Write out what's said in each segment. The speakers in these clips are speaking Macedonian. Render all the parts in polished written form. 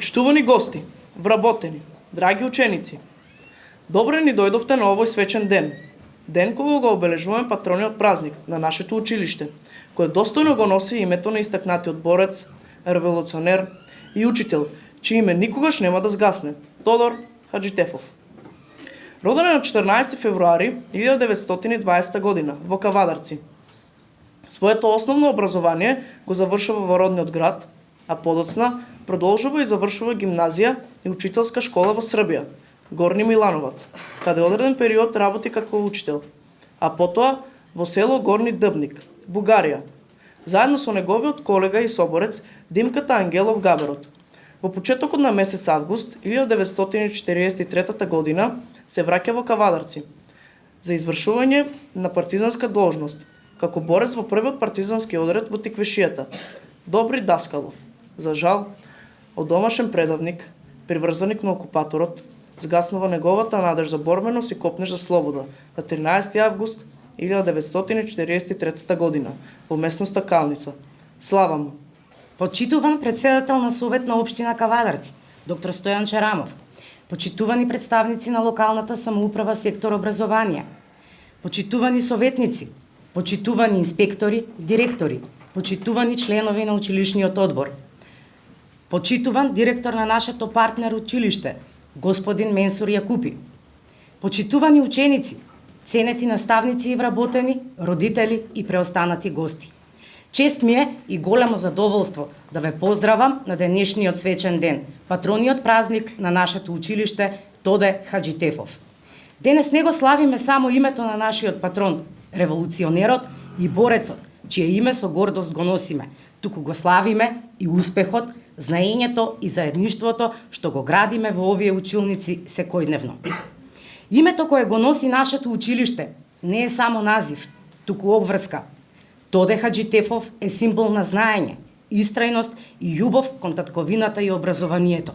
Почитувани гости, вработени, драги ученици, добро ни дојдовте на овој свечен ден. Ден кога го обележуваме патрониот празник на нашето училиште, кој достојно го носи името на истакнатиот борец, револуционер и учител, чие име никогаш нема да згасне, Тодор Хаџитефов. Роден е на 14 февруари 1920 година во Кавадарци. Своето основно образование го завршува во родниот град, а подоцна продолжува и завршува гимназија и учителска школа во Србија, Горни Милановац, каде одреден период работи како учител, а потоа во село Горни Дъбник, Бугарија, заедно со неговиот колега и соборец Димката Ангелов Габерот. Во почетокот на месец август 1943 година се враќа во Кавадарци за извршување на партизанска должност, како борец во првиот партизански одред во Тиквешијата, Добри Даскалов. За жал, одомашен предавник, приврзаник на окупаторот, згаснува неговата надеж за борбеност и копнеж за слобода на 13 август 1943 година во местноста Калница. Слава му! Почитуван председател на Совет на општина Кавадарци, доктор Стојан Чарамов. Почитувани представници на локалната самоуправа сектор образование. Почитувани советници, почитувани инспектори, директори, почитувани членови на училишниот одбор. Почитуван директор на нашето партнер училиште, господин Менсур Јакупи. Почитувани ученици, ценети наставници и вработени, родители и преостанати гости. Чест ми е и големо задоволство да ве поздравам на денешниот свечен ден, патрониот празник на нашето училиште Тоде Хаџитефов. Денес не го славиме само името на нашиот патрон, револуционерот и борецот, чие име со гордост го носиме, туку го славиме и успехот, знаењето и заедништвото што го градиме во овие училници секојдневно. Името кое го носи нашето училиште не е само назив, туку обврска. Тоде Хаџитефов е символ на знаење, истрајност и љубов кон татковината и образованието.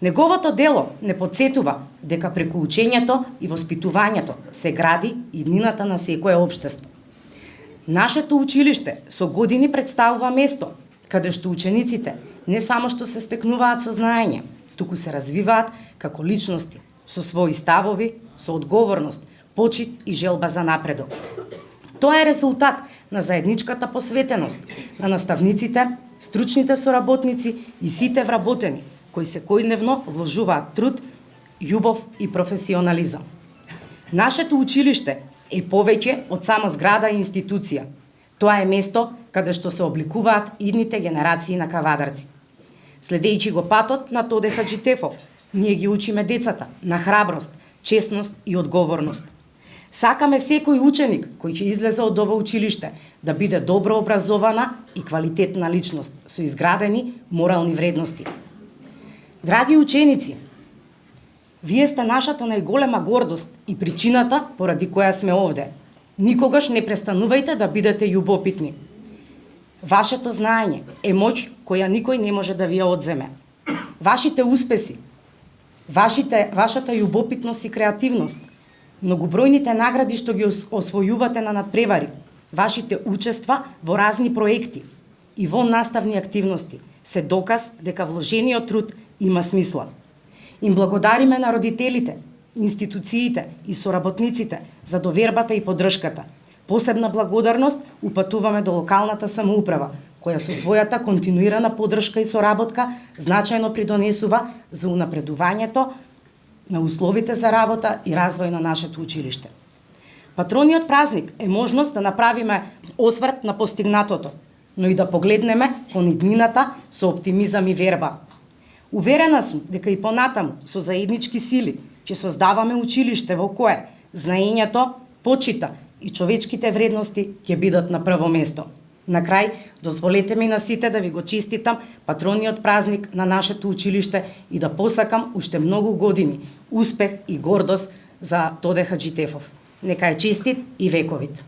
Неговото дело не подсетува дека преку учењето и воспитувањето се гради иднината на секое општество. Нашето училиште со години представува место каде што учениците не само што се стекнуваат со знаење, туку се развиваат како личности, со своји ставови, со одговорност, почит и желба за напредок. Тоа е резултат на заедничката посветеност на наставниците, стручните соработници и сите вработени, кои секојдневно вложуваат труд, љубов и професионализам. Нашето училиште е повеќе од само зграда и институција. Тоа е место каде што се обликуваат идните генерации на Кавадарци. Следејќи го патот на Тоде Хаџитефов, ние ги учиме децата на храброст, честност и одговорност. Сакаме секој ученик кој ќе излезе од ова училиште да биде добро образована и квалитетна личност со изградени морални вредности. Драги ученици, вие сте нашата најголема гордост и причината поради која сме овде. Никогаш не престанувајте да бидете љубопитни. Вашето знаење е моќ која никој не може да ви ја одземе. Вашите успеси, вашата љубопитност и креативност, многобројните награди што ги освојувате на надпревари, вашите учества во разни проекти и во наставни активности се доказ дека вложениот труд има смисла. Им благодариме на родителите, институциите и соработниците за довербата и поддршката. Посебна благодарност упатуваме до локалната самоуправа, која со својата континуирана поддршка и соработка значајно придонесува за унапредувањето на условите за работа и развој на нашето училиште. Патрониот празник е можност да направиме осврт на постигнатото, но и да погледнеме кон иднината со оптимизам и верба. Уверена сум дека и понатаму со заеднички сили ќе создаваме училиште во кое знаењето, почита и човечките вредности ќе бидат на прво место. На крај, дозволете ми на сите да ви го честитам патрониот празник на нашето училиште и да посакам уште многу години успех и гордост за Тоде Хаџитефов. Нека е честит и вековит.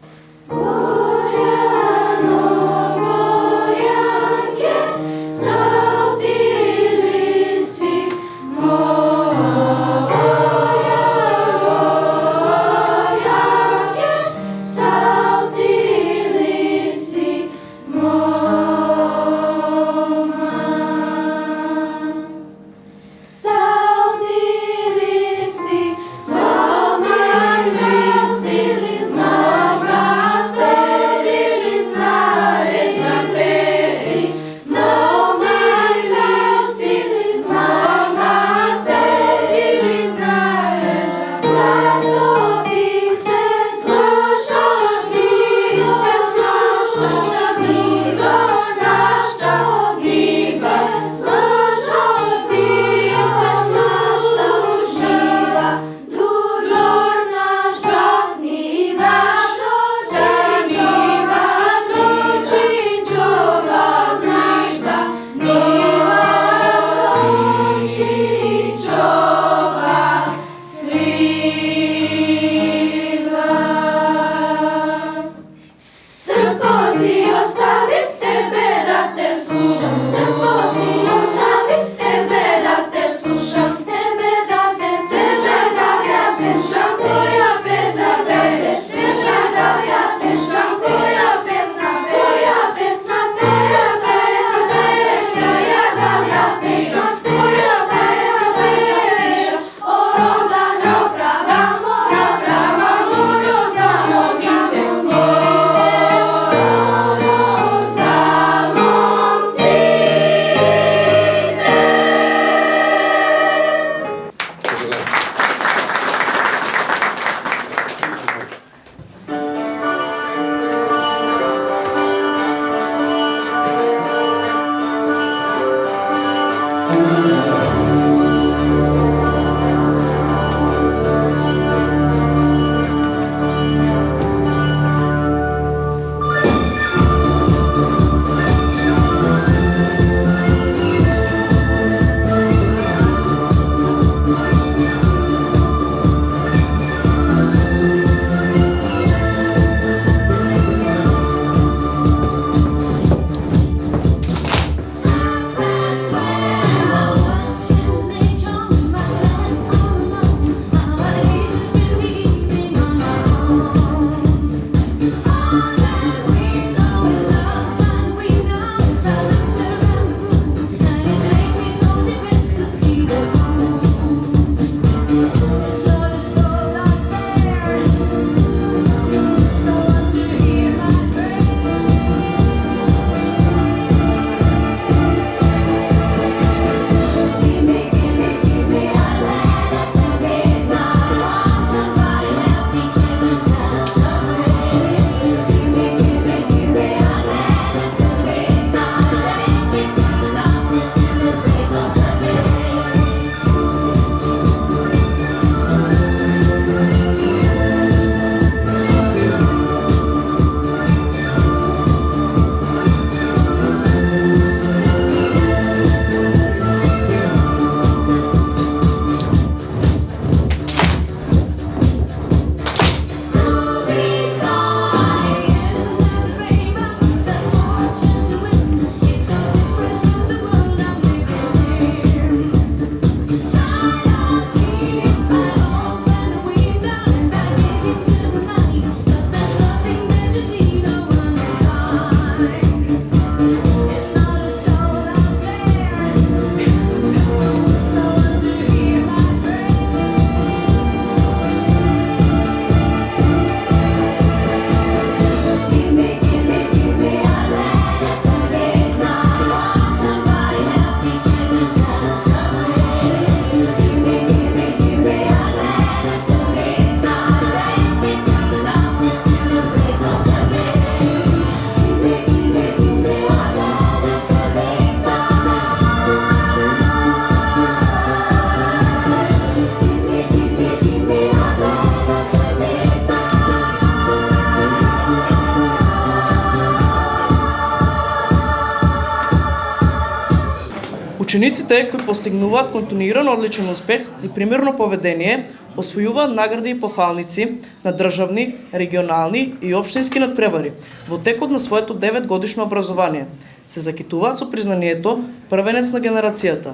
Учениците кои постигнуваат континуирано одличен успех и примерно поведение освојуваат награди и пофалници на државни, регионални и општински надпревари во текот на своето 9-годишно образование. Се закитуваат со признанието првенец на генерацијата.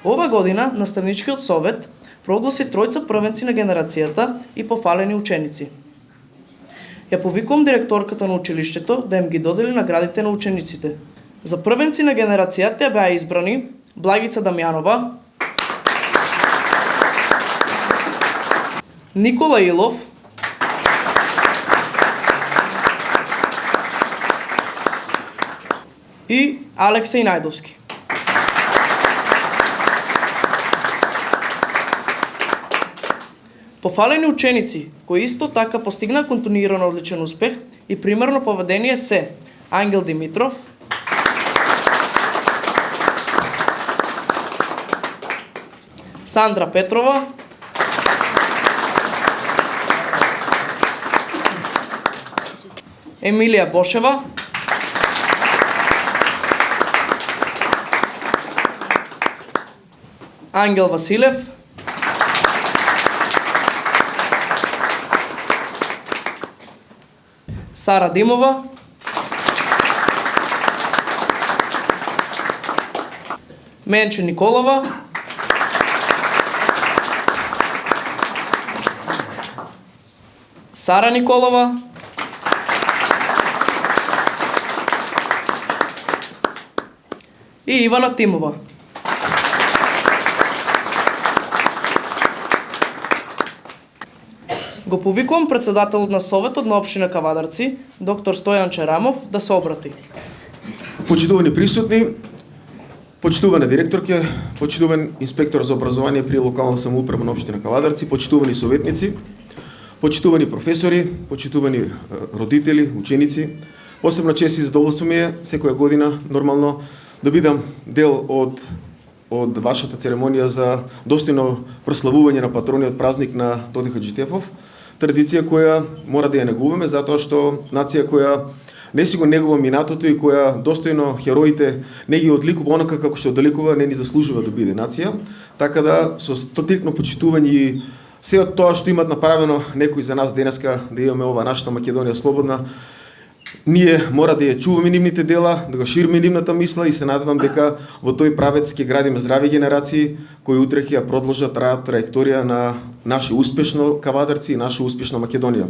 Ова година наставничкиот совет прогласи тројца првенци на генерацијата и пофалени ученици. Ја повикувам директорката на училиштето да им ги додели наградите на учениците. За првенци на генерацијата беа избрани Благица Дамјанова, Никола Илов, и Алексеј Најдовски. Пофалени ученици кои исто така постигнаа континуирано одличен успех и примерно поведение се Ангел Димитров, Сандра Петрова, Емилија Бошева, Ангел Василев, Сара Димова, Менче Николова, Сара Николова, и Ивана Тимова. Го повикувам председателот на Советот на општина Кавадарци, доктор Стојан Черамов, да се обрати. Почитувани присутни, почитувана директорке, почитуван инспектор за образование при локална самоуправа на општина Кавадарци, почитувани советници, почитувани професори, почитувани родители, ученици. Посебно чест и задоволство ми е секоја година нормално да бидам дел од вашата церемонија за достојно прославување на патрониот празник на Тоди Хаджитефов. Традиција која мора да ја негуваме, затоа што нација која не си го негува минатото и која достојно хероите не ги одликува онака како што одликува, не ни заслужува да биде нација. Така да со стотикно почитување и се од тоа што имат направено некои за нас денеска да имаме ова нашата Македонија слободна, ние мора да ја чуваме нивните дела, да го шириме нивната мисла и се надевам дека во тој правец ќе градиме здрави генерации кои утре ќе ја продолжат траекторија на наше успешно Кавадарци и наша успешна Македонија.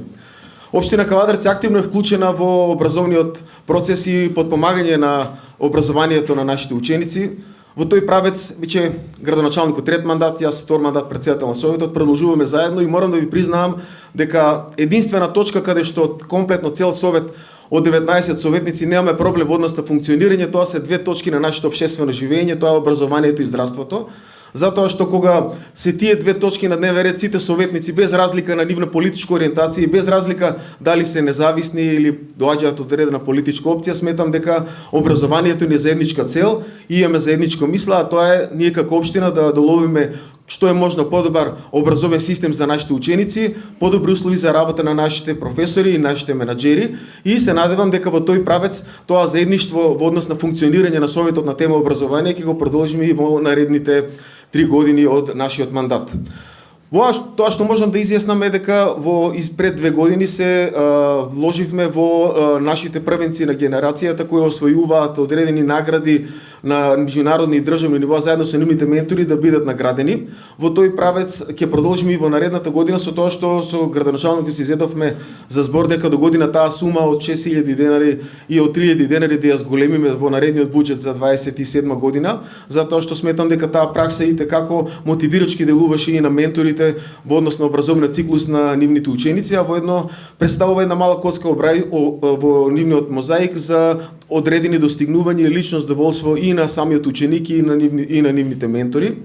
Општина Кавадарци активно е вклучена во образовниот процес и подпомагање на образованието на нашите ученици. Во тој правец, веќе градоначалникот трет мандат, јас втор мандат председател на Советот, продолжуваме заедно и морам да ви признавам дека единствена точка каде што комплетно цел Совет од 19 советници немаме проблем во однос на функционирање, тоа се две точки на нашето општествено живење, тоа е образованието и здравството. Затоа што кога се тие две точки на дневен ред, сите советници без разлика на нивна политичка ориентација и без разлика дали се независни или доаѓаат од одредена политичка опција, сметам дека образованието ни е заедничка цел и имаме заедничка мисла, а тоа е ние како општина да доловиме што е можно подобар образовен систем за нашите ученици, подобри услови за работа на нашите професори и нашите менаџери и се надевам дека во тој правец тоа заедништво во однос на функционирање на Советот на тема образование ќе го продолжиме и во наредните 3 години од нашиот мандат. Тоа што можам да изјаснам е дека пред 2 години се вложивме во нашите првенци на генерацијата кои освојуваат одредени награди на меѓународни и државни ниво заедно со нивните ментори да бидат наградени. Во тој правец ќе продолжиме и во наредната година со тоа што со градоначалникот се изедовме за збор дека до година таа сума од 6000 денари и од 3000 денари да ја зголемиме во наредниот буџет за 27 година, затоа што сметам дека таа пракса и како мотивирачки делуваше и на менторите во однос на образовниот циклус на нивните ученици, а воедно представува една мала коцка во нивниот мозаик за одредени достигнувања и лично задоволство и на самиот ученик и на нивните ментори.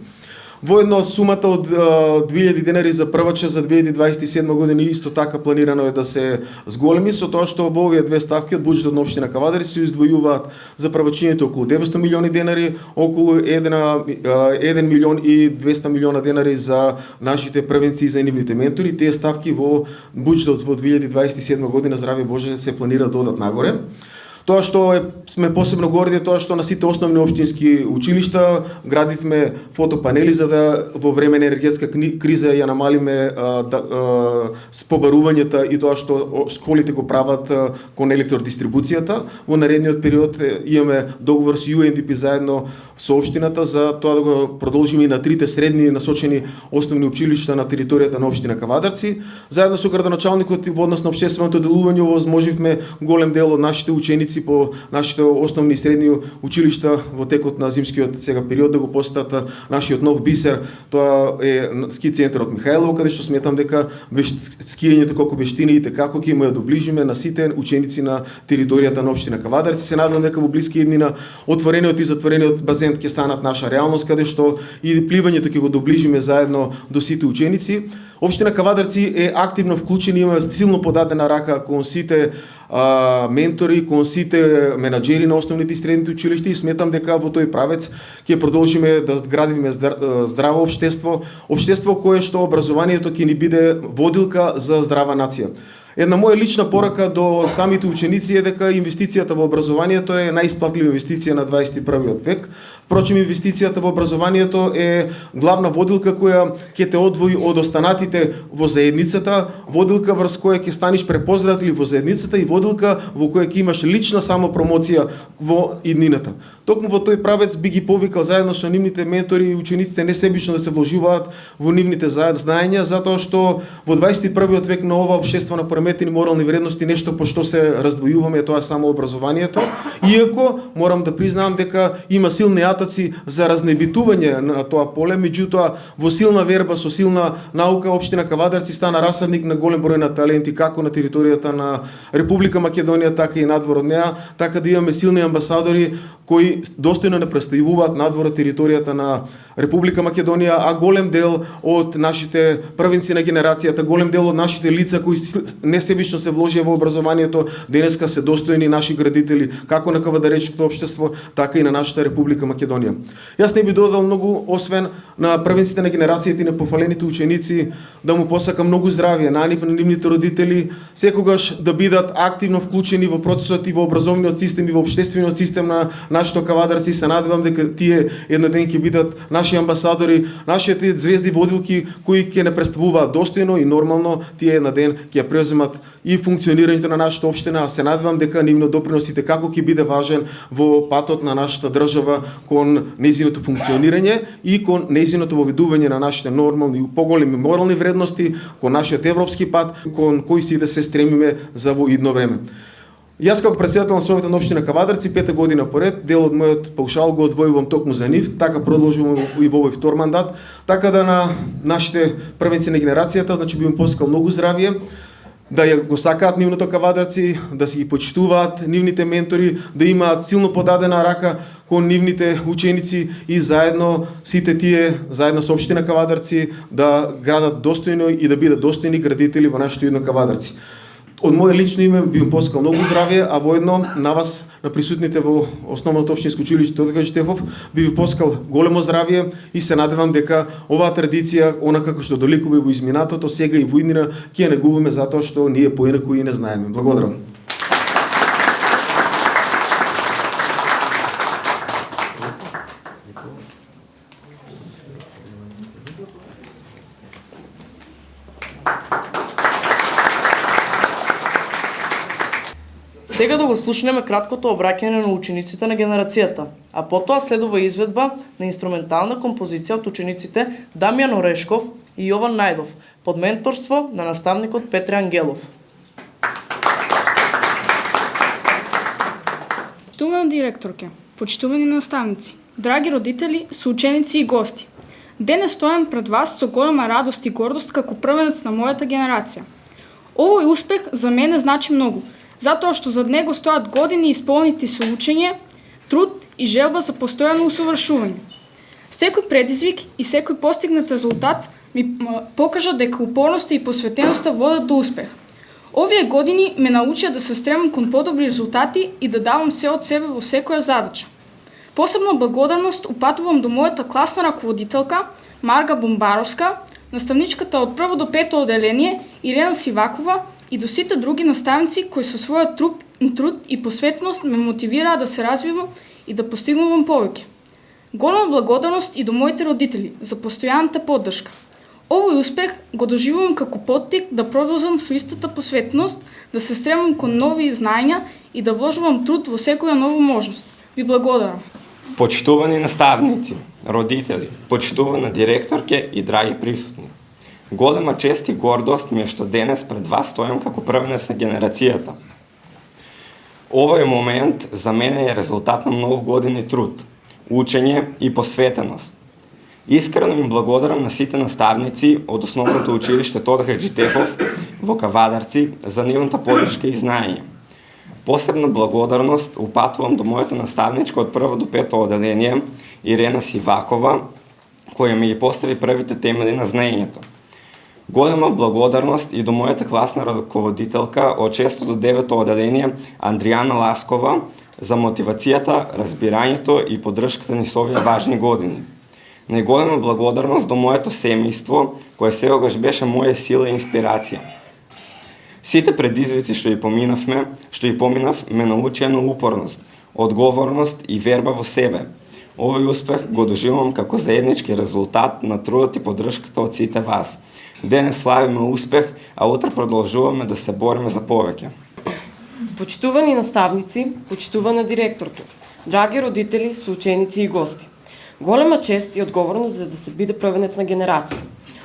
Воедно сумата од 2000 денари за прва част за 2027 година исто така планирано е да се зголеми, со тоа што во овие две ставки од буџетот на општина Кавадарци се издвојуваат за првачињето околу 900 милиони денари, околу 1 милион и 200 милиона денари за нашите превенции за нивните ментори. Тие ставки во буџетот во 2027 година, здраве Боже, се планира да одат нагоре. Тоа што сме посебно горди е тоа што на сите основни општински училишта градивме фотопанели за да во време на енергетска криза ја намалиме побарувањата и тоа што школите го прават кон електродистрибуцијата. Во наредниот период имаме договор со UNDP заедно со општината за тоа да го продолжиме и на трите средни насочени основни училишта на територијата на општина Кавадарци. Заедно со градоначалникот и во однос на општественото делување овозможивме голем дел од нашите ученици по нашите основни и средни училишта во текот на зимскиот сега период да го посетат нашиот нов бисер. Тоа е ски центарот Михајлово, каде што сметам дека скиењето како вештините како ќе му ја доближиме на сите ученици на територијата на општина Кавадарци. Се надевам дека во блиски иднина отворениот и затворениот базен ќе станат наша реалност, каде што и пливањето ќе го доближиме заедно до сите ученици. Општина Кавадарци е активно вклучена, има силно подадена рака кон сите ментори, кон сите менаџери на основните и средните училишта и сметам дека во тој правец ќе продолжиме да градиме здраво општество кое што образованието ќе ни биде водилка за здрава нација. Една моја лична порака до самите ученици е дека инвестицијата во образованието е најисплатлива инвестиција на 21 век. Впрочем, инвестицијата во образованието е главна водилка која ќе те одвои од останатите во заедницата, водилка врз која ќе станеш препознатлив во заедницата и водилка во која ќе имаш лична самопромоција во иднината. Токму во тој правец би ги повикал заедно со нивните ментори и учениците несебично да се вложуваат во нивните знаења, затоа што во 21 век на ова општествено пореметени морални вредности нешто по што се раздвојуваме тоа само образованието, иако морам да признам дека има силни атаци за разнебитување на тоа поле, меѓутоа во силна верба со силна наука општина Кавадарци стана расадник на голем број на таленти како на територијата на Република Македонија, така и надвор од неа, така да имаме силни амбасадори кои достојно не представуваат надвор од територијата на Република Македонија, а голем дел од нашите првенци на генерацијата, голем дел од нашите лица кои несебично се вложија во образованието, денеска се достојни наши градители, како на кавадаречкото општество, така и на нашата Република Македонија. Јас не би додал многу, освен на првенците на генерацијата и на пофалените ученици, да му посакам многу здравје на нив, на нивните родители, секогаш да бидат активно вклучени во процесот и во образовниот систем и во општествениот систем на нашето Кавадарци. Се надевам дека тие еден ден ќе бидат наши амбасадори, нашите звезди водилки кои ќе не представуваат достојно и нормално, тие еден ден ќе преземат и функционирањето на нашата општина, а се надевам дека нивно доприносите како ќе биде важен во патот на нашата држава кон нејзиното функционирање и кон нејзиното воведување на нашите нормални и поголеми морални вредности, кон нашиот европски пат, кон кој си да се стремиме за во идно време. Јас како претседател на Советот на општина Кавадарци 5 година поред, дел од мојот паушал го одвојувам токму за нив, така продолжувам и во овој втор мандат, така да на нашите првенци на генерацијата, значи би им посакал многу здравје, да ја го сакаат нивното Кавадарци, да си ги почитуваат нивните ментори, да имаат силно подадена рака кон нивните ученици и заедно сите тие, заедно со општина Кавадарци, да градат достојно и да бидат достојни градители во нашето идно Кавадарци. Од моје лично име би им посакал многу здравје, а воедно на вас, на присутните во основното општинско училиште Тодор Штефов, би ви посакал големо здравје и се надевам дека оваа традиција, она како што доликува во изминатото, сега и во иднина ќе ја негуваме затоа што ние поинаку и не знаеме. Благодарам. Сега да го слушнеме краткото обраќање на учениците на генерацијата, а потоа следува изведба на инструментална композиција од учениците Дамјан Орешков и Јован Најдов, под менторство на наставникот Петре Ангелов. Почитувана директорке, почитувани наставници, драги родители, соученици и гости. Денес стојам пред вас со голема радост и гордост како првенец на мојата генерација. Овој успех за мене значи многу, затоа што зад него стојат години исполнети со учење, труд и желба за постојано усовршување. Секој предизвик и секој постигнат резултат ми покажа дека упорноста и посветеноста водат до успех. Овие години ме научија да се стремам кон подобри резултати и да давам се од себе во секоја задача. Посебна благодарност упатувам до мојата класна раководителка Марга Бомбаровска, наставничката од 1 до 5 одделение Ирена Сивакова и до сите други наставници кои со својот труд труд и посветеност ме мотивираа да се развивам и да постигнувам повеќе. Голема благодарност и до моите родители за постојаната поддршка. Овој успех го доживувам како поттик да продолжам со истата посветеност, да се стремам кон нови знаења и да вложувам труд во секоја нова можност. Ви благодарам. Почитувани наставници, родители, почитувана директорке и драги присутни. Голема чест и гордост ми е што денес пред вас стојам како првенец на генерацијата. Овој момент за мене е резултат на многу години труд, учење и посветеност. Искрено им благодарам на сите наставници од основното училиште Тодор Хаджитефов во Кавадарци за нивната поддршка и знаење. Посебна благодарност упатувам до мојата наставничка од прво до пето оделение, Ирена Сивакова, која ми ги постави првите темели на знаењето. Голема благодарност и до мојата класна раководителка од 6 до 9 оделение, Андријана Ласкова, за мотивацијата, разбирањето и поддршката ни со овие важни години. Најголема благодарност до моето семејство, кое секогаш беше моја сила и инспирација. Сите предизвици што и поминав, ме научија на упорност, одговорност и верба во себе. Овој успех го доживувам како заеднички резултат на трудот и поддршката од сите вас. Денес славиме успех, а утре продолжуваме да се бориме за повеќе. Почитувани наставници, почитувана директорка, драги родители, соученици и гости. Голема чест и одговорност за да се биде првенец на генерација.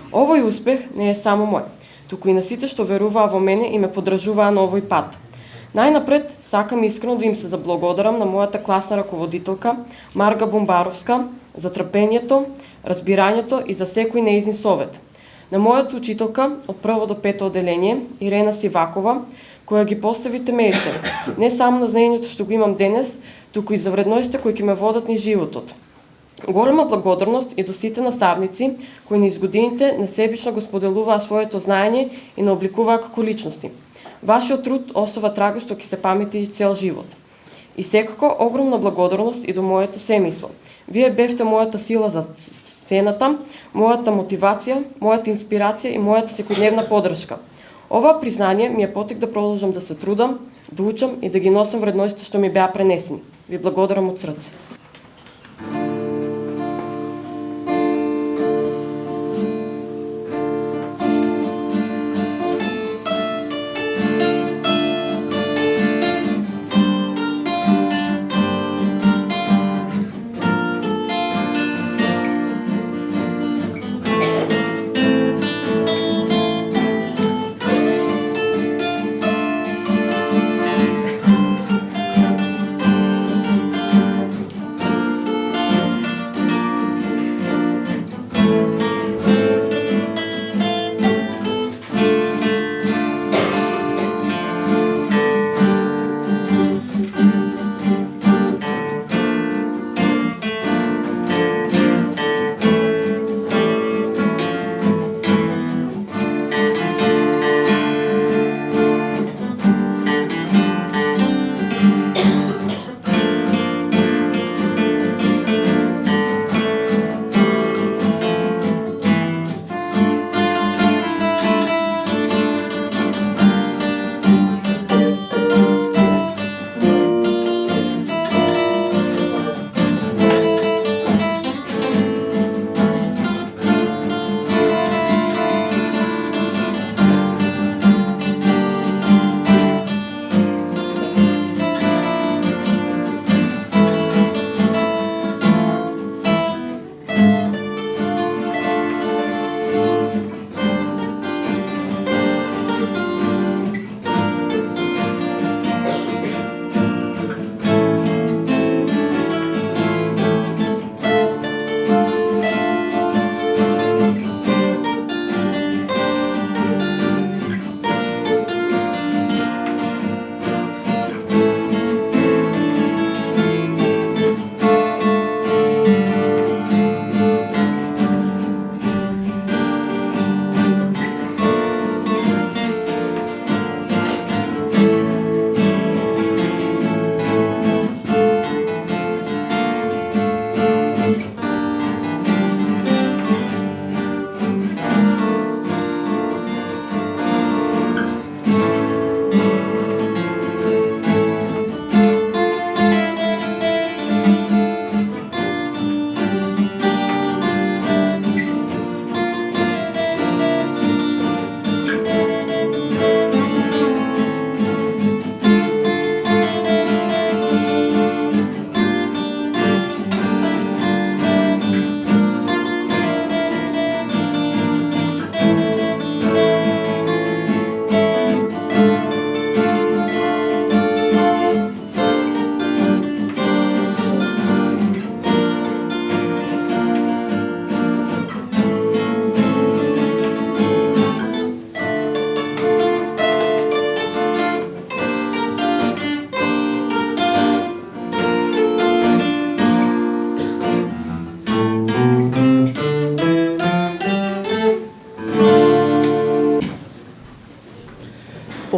Овој успех не е само мој, туку и на сите што веруваа во мене и ме поддржуваа на овој пат. Најнапред сакам искрено да им се заблагодарам на мојата класна раководителка Марга Бомбаровска за трпењето, разбирањето и за секој неизин совет. На мојата учителка од прво до пето оделение Ирена Сивакова, која ги постави темелите, не само на знаењето што го имам денес, туку и за вредностите кои ќе ме водат низ животот. Голема благодарност и до сите наставници кои низ годините несебично го споделуваа своето знаење и не обликуваа како личности. Вашиот труд остава трага што ќе се памети цел живот. И секако огромна благодарност и до моето семејство. Вие бевте мојата сила за сцената, мојата мотивација, мојата инспирација и мојата секојдневна поддршка. Ова признание ми е потик да продолжам да се трудам, да учам и да ги носам вредностите што ми беа пренесени. Ви благодарам од срце.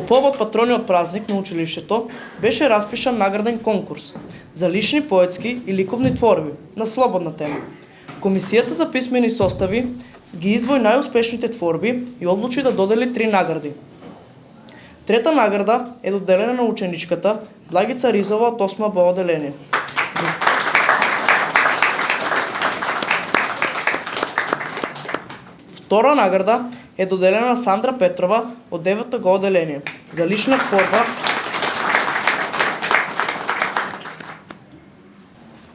повод патрониот празник на училиштето беше распишан награден конкурс за лични поетски и ликовни творби на слободна тема. Комисијата за писмени состави ги извои најуспешните творби и одлучи да додели 3 награди. Трета награда е доделена на ученичката Благица Ризова од 8 Б оделение. Втора награда е доделена на Сандра Петрова од 9 Г оделение за лична творба.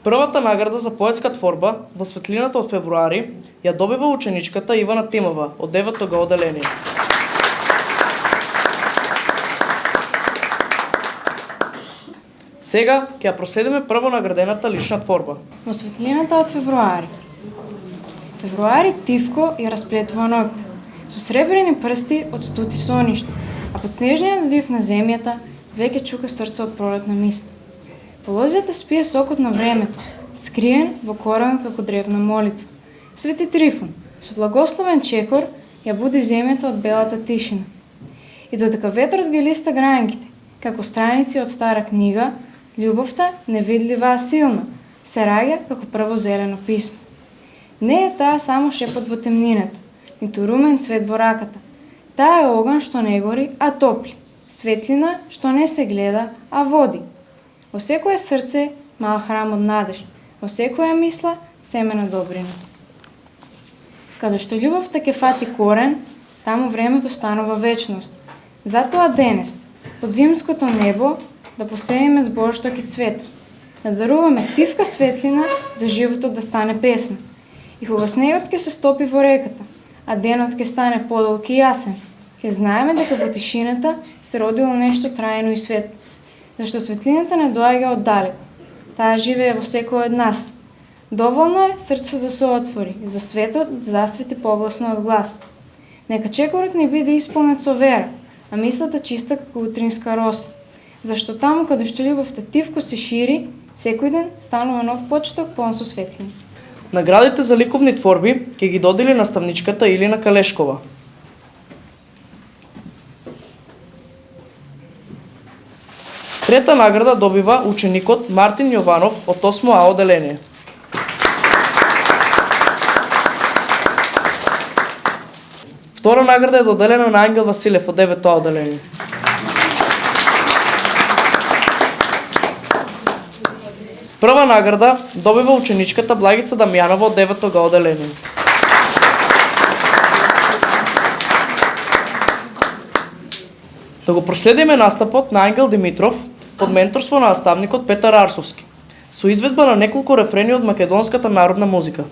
Првата награда за поетска творба во светлината од февруари ја добива ученичката Ивана Тимова од 9 Г оделение. Сега ќе ја проследиме прво наградената лична творба. Во светлината од февруари. Февруари Тивко ја расплетува ноќта, со сребрени прсти од стути соништа, а под снежниот див на земјата веќе чука срце од пролетна мисла. По лозјата спие сокот на времето, скриен во корен како древна молитва. Свети Трифон, со благословен чекор, ја буди земјата од белата тишина. И додека ветрот ги листа грањките, како страници од стара книга, љубовта, невидлива а силна, се раѓа како прво зелено писмо. Не е таа само шепот во темнината, ниту румен цвет во раката. Таа е оган што не гори, а топли, светлина што не се гледа, а води. Во секое срце мал храм од надеж, во секоја мисла семе на добрина. Каде што љубовта ќе фати корен, таму времето станува вечност. Затоа денес, под зимското небо, да посееме зборшток и цвета, да даруваме тивка светлина за животот да стане песна. И кога снегот ќе се стопи во реката, а денот ќе стане подолг и јасен, ќе знаеме дека во тишината се родило нешто трајно и светло. Зашто светлината не доаѓа од далеко. Таа живее во секој од нас. Доволно е срцето да се отвори, за светот да засвети погласно од глас. Нека чекорот не биде исполнет со вера, а мислата чиста како утринска роса. Зашто таму каде што љубовта тивко се шири, секој ден станува нов почеток полн со светлина. Наградите за ликовни творби ќе ги додели наставничката Илина Калешкова. Трета награда добива ученикот Мартин Јованов од 8 А оделение. Втора награда е доделена на Ангел Василев од 9 А оделение. Прва награда добива ученичката Благица Дамјанова од 9 Г оделение. Да го проследиме настапот на Ангел Димитров под менторство на наставникот Петар Арсовски, со изведба на неколку рефрени од македонската народна музика.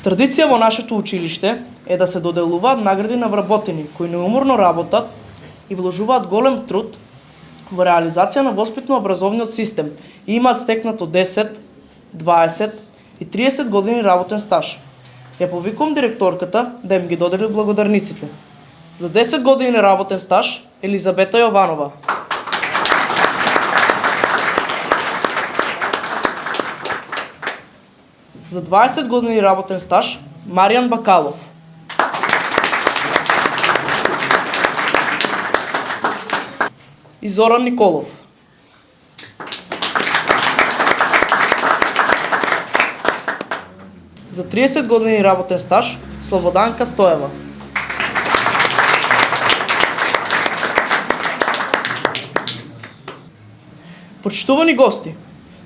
Традиција во нашето училиште е да се доделуваат награди на вработени кои неуморно работат и вложуваат голем труд во реализација на воспитно-образовниот систем и имаат стекнато 10, 20 и 30 години работен стаж. Ја повикувам директорката да им ги додели благодарниците. За 10 години работен стаж Елизабета Јованова. За 20 години работен стаж Маријан Бакалов. И Зоран Николов. За 30 години работен стаж Слободанка Стоева. Почитувани гости,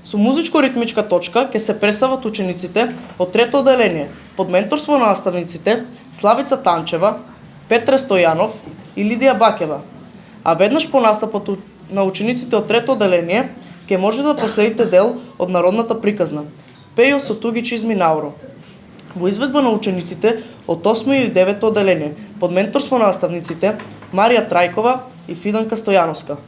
со музичко-ритмичка точка ќе се пресават учениците од трето одделение под менторство на наставниците Славица Танчева, Петре Стојанов и Лидија Бакева. А веднаш по настапот на учениците од трето одделение ќе може да последите дел од народната приказна Пејо со туги чизми науро. Во изведба на учениците од 8 и 9 одделение под менторство на наставниците Марија Трајкова и Фиданка Стојановска.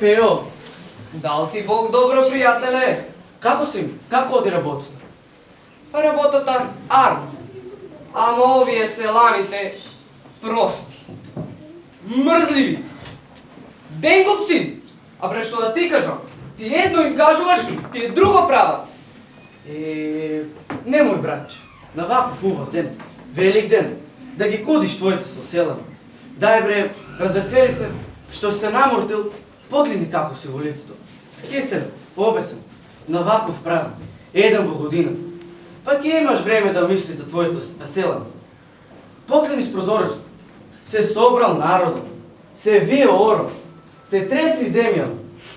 Пео, дал ти Бог добро, пријателе? Како си? Како оди работата? Работата арм. Ама овие селаните прости. Мрзливи. Денгопци. А бре, што да ти кажам? Ти едно им кажуваш, ти друго прават. Немој, братче. На ваков убав ден, велик ден, да ги кудиш твоите соселани. Дај бре, развесели се, што се намортил, погледни како си во лицето. Скисен, обесен, на ваков празник, еден во година. Па ќе имаш време да мисли за твоите селани. Погледни с прозорецот. Се собрал народот, се вие оров, се треси земјата,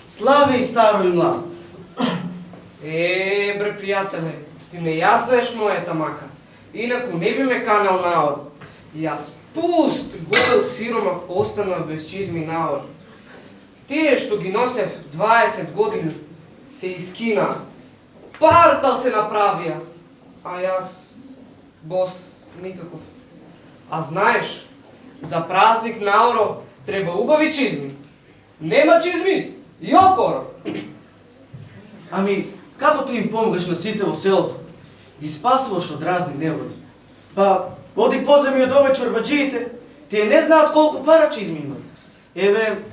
слави и старо и младо. Бре, пријателе, ти не ја знаеш мојата мака. Инаку не би ме канал наор. Јас пуст, голел сиромав, останав без чизми наор. Тие што ги носев 20 години се искина. Партал се направија. А јас, бос, никаков. А знаеш, за празник наоро треба убави чизми. Нема чизми, и окоро. Ами, како ти им помогаш на сите во селото? Ги спасуваш од разни неволи. Па, оди поземи од ове чорбаджиите, тие не знаат колку пара чизми имат. Еве,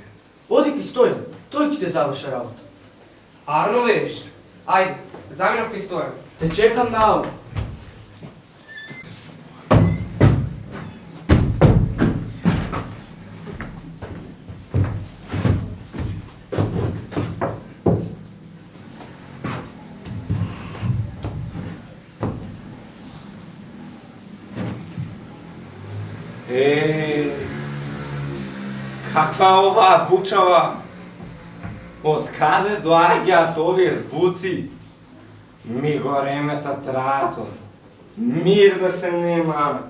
оди кај Стојан, тој ќе те заврши работа. Арно ведиш. Ајде, заминав кај Стојан. Те чекам нао. Каква оваа бучава? Од каде доаѓаат овие звуци? Ми горемета траато. Мир да се нема.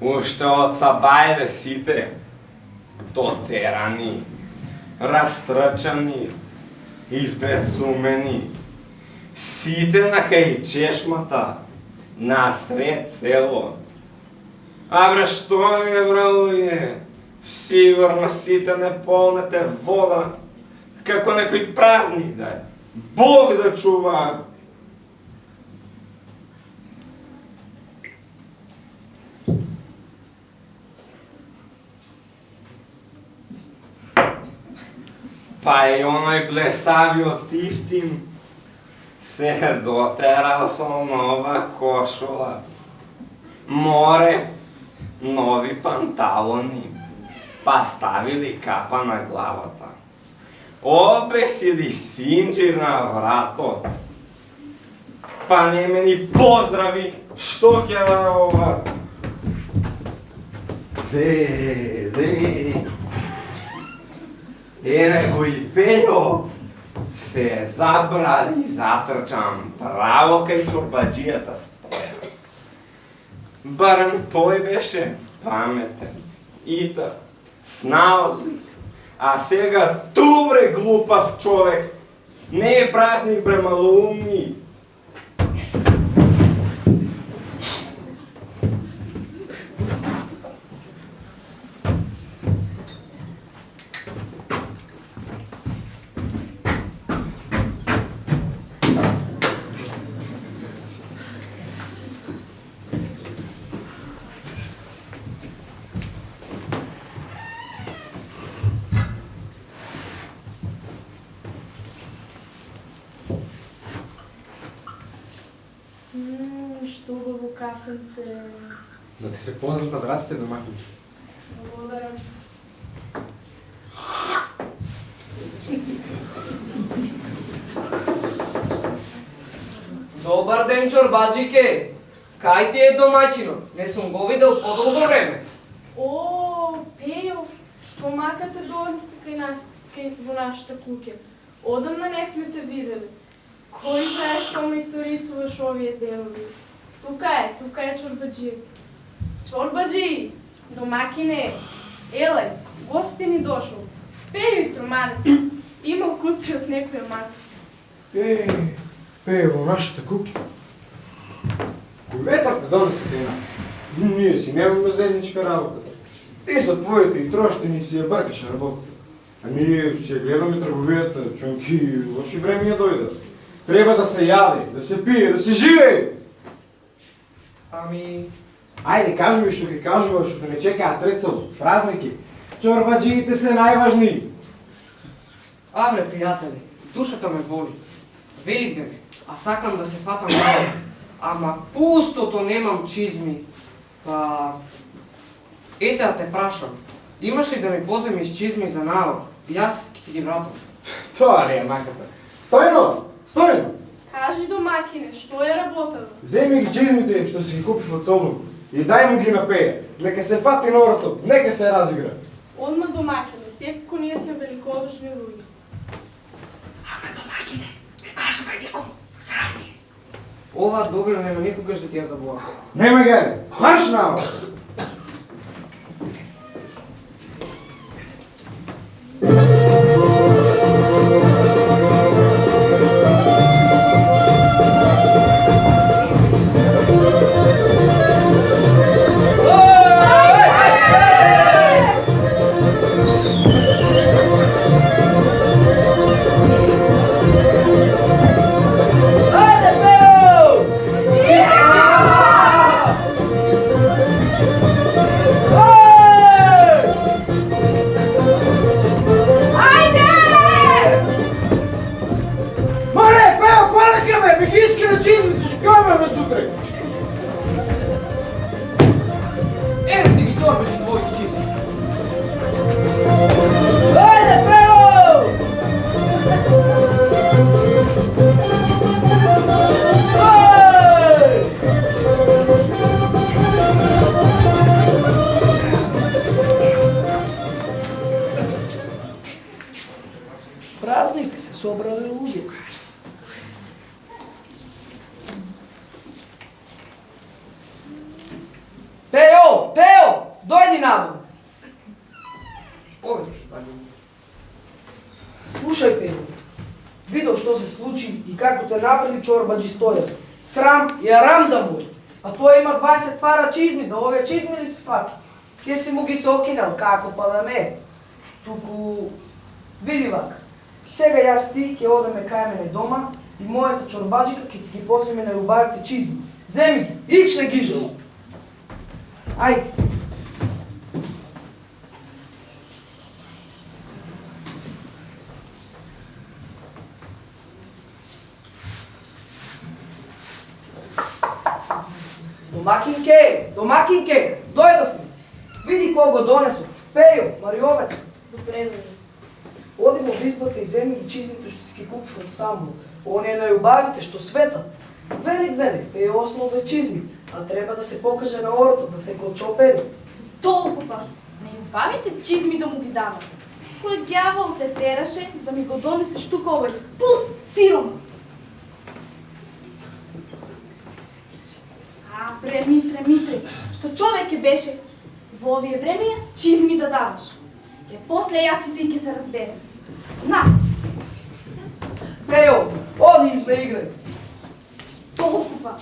Уште од сабајле сите, дотерани, растрчани, избезумени, сите на кај чешмата, насред село. А бре, што ми е, бралује? Сигурно сите не полнете вода, како некој празник да е. Бог да чува. Па и оној блесавиот Ифтим се дотерал со нова кошула. Море, нови панталони, па ставили капа на главата. Обесили синџир на вратот. Па не ме ни поздрави, што ќе да ова? Него и Пео се забрази и затрчам право кај чорбаджијата Стоја. Барем тој беше паметен, итар, снаозлик, а сега ту бре глупав човек, не е празник бре малоумни. Што убаво кафенце. Да ти се позлатат раците домакини. Благодарам. Добар ден, чорбаджике. Кај ти е домаќино? Не сум го видел подолго време. О, Пејо, што макате дојде се кај нас, во нашата куќа? Одамна не сме те видели. Кој знае што ме историсуваш овие делови? Тука е чорбаджи. Чорбаджи, домакине, еле, гости ни дошол. Пејо и Троманец, имал кутри од некоја мака. Пеј во нашата куќа. Ветар те донесе кај нас. Ние си немаме заедничка работа. Ти са твоите и троштени си ја бъркаш работата. А ние си ја гледаме трговијата, чонки лоши време ја дојдат. Треба да се јаде, да се пие, да се живее! Ами, Ајде, кажувай што ќе кажуваш, што те не чекаат средство, празники. Чорбаджиите се најважни. абре, пријатели, душата ме боли. Великден е, а сакам да се фатам наор. Ама пустото немам чизми. Па... Ете да те прашам, имаш ли да ми поземиш чизми за наор? Јас ќе ти ги вратам. Тоа ли е маката? Стојно! Стојно! Кажи домакине, што е работено? Земи ги чизмите што си ги купив од Солун и дај му ги напее. Нека се фати норото, нека се разигра. Одма домакине, секако ние сме великодушни луѓе. Ова добро нема никогаш да ти ја заборам. Нема гали, марш нао! Еве ти ги торбите твоите чизми. Празник се собрале луѓе. Пео, Пео, дојди навон. Повеќе што тај. Слушај, Пео, видов што се случи и како те напреди чорбаджи стојат. Срам и арам да му е. А тој има 20 пара чизми, за овие чизми ли се фати? Ке си му ги се окинал, како па да не. Туку, види вака. Сега јас ти ќе одеме кај мене дома и мојата чорбаджика ќе ти ги поземе на убавите чизми. Земи ги, ич не ги жал. Ајде. Домакинке, дојдовме. Види кого донесов. Пејо, Мариовец. Добре, добре. Оди му в избата и земи ги чизмите што си ги купив од Стамбул. Оние најубавите што светат. Великден е, е ослов без чизми, а треба да се покаже на орто, да се кочопери. Толку па. Најубавите чизми да му ги дава. Кој ѓавол те тераше да ми го донесеш тука овој пуст сирома? А, Митре, што човек е беше во овие времења чизми да даваш. Е после јас и ти ќе се разберем. На, Пејо, оди изме играј. толку па.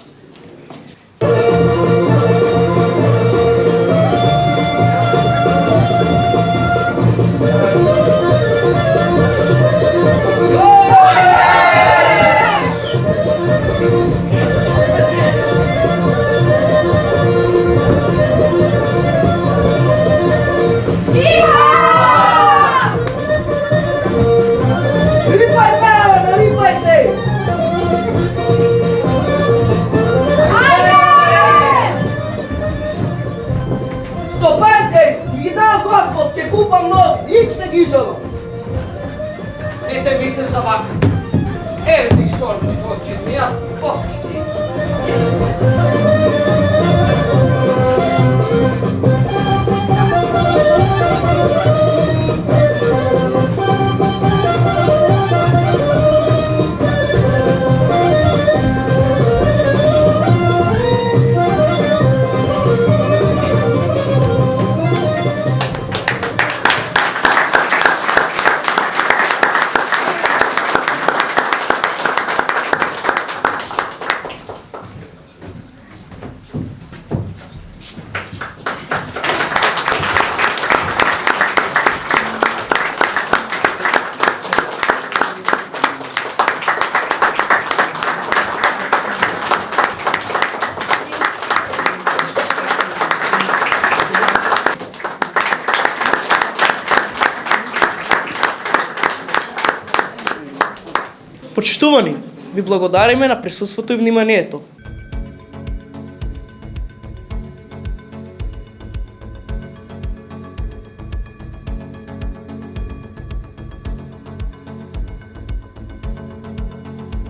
Рипај, Пејо, налипај се! Стопанкај, ми ги дал Господ, ќе купам нови, ич не ги жалам. Ете мислев за вака. Еве ти ги торбите твоите чизми, јас оски си. Почитувани, ви благодариме на присуството и вниманието.